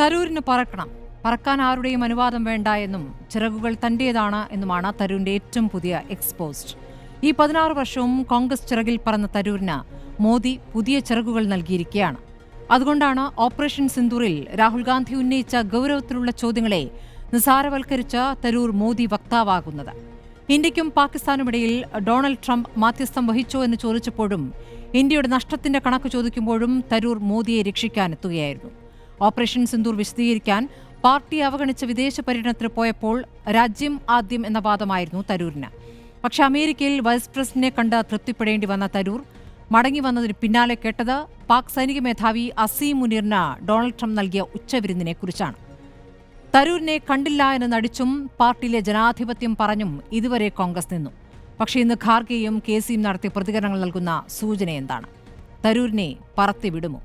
തരൂരിന് പറക്കണം. പറക്കാൻ ആരുടെയും അനുവാദം വേണ്ട എന്നും ചിറകുകൾ തന്റേതാണ് എന്നുമാണ് തരൂരിന്റെ ഏറ്റവും പുതിയ എക്സ്പോസ്റ്റ്. ഈ 16 വർഷവും കോൺഗ്രസ് ചിറകിൽ പറന്ന തരൂരിന് മോദി പുതിയ ചിറകുകൾ നൽകിയിരിക്കുകയാണ്. അതുകൊണ്ടാണ് ഓപ്പറേഷൻ സിന്ദൂറിൽ രാഹുൽ ഗാന്ധി ഉന്നയിച്ച ഗൗരവത്തിലുള്ള ചോദ്യങ്ങളെ നിസാരവൽക്കരിച്ച തരൂർ മോദി വക്താവാകുന്നത്. ഇന്ത്യക്കും പാകിസ്ഥാനുമിടയിൽ ഡൊണാൾഡ് ട്രംപ് മാധ്യസ്ഥം വഹിച്ചോ എന്ന് ചോദിച്ചപ്പോഴും ഇന്ത്യയുടെ നഷ്ടത്തിന്റെ കണക്ക് ചോദിക്കുമ്പോഴും തരൂർ മോദിയെ രക്ഷിക്കാനെത്തുകയായിരുന്നു. ഓപ്പറേഷൻ സിന്ദൂർ വിശദീകരിക്കാൻ പാർട്ടി അവഗണിച്ച വിദേശ പര്യടനത്തിന് പോയപ്പോൾ രാജ്യം ആദ്യം എന്ന വാദമായിരുന്നു തരൂരിന്. പക്ഷെ അമേരിക്കയിൽ വൈസ് പ്രസിഡന്റിനെ കണ്ട് തൃപ്തിപ്പെടേണ്ടി വന്ന തരൂർ മടങ്ങി വന്നതിന് പിന്നാലെ കേട്ടത് പാക് സൈനിക മേധാവി അസീം മുനീറിന് ഡൊണാൾഡ് ട്രംപ് നൽകിയ ഉച്ചവിരുന്നിനെ കുറിച്ചാണ്. തരൂരിനെ കണ്ടില്ല എന്ന് നടിച്ചും പാർട്ടിയിലെ ജനാധിപത്യം പറഞ്ഞും ഇതുവരെ കോൺഗ്രസ് നിന്നു. പക്ഷേ ഇന്ന് ഖാർഗെയും കെ സിയും നടത്തിയ പ്രതികരണങ്ങൾ നൽകുന്ന സൂചന എന്താണ്? തരൂരിനെ പറത്തി വിടുമോ?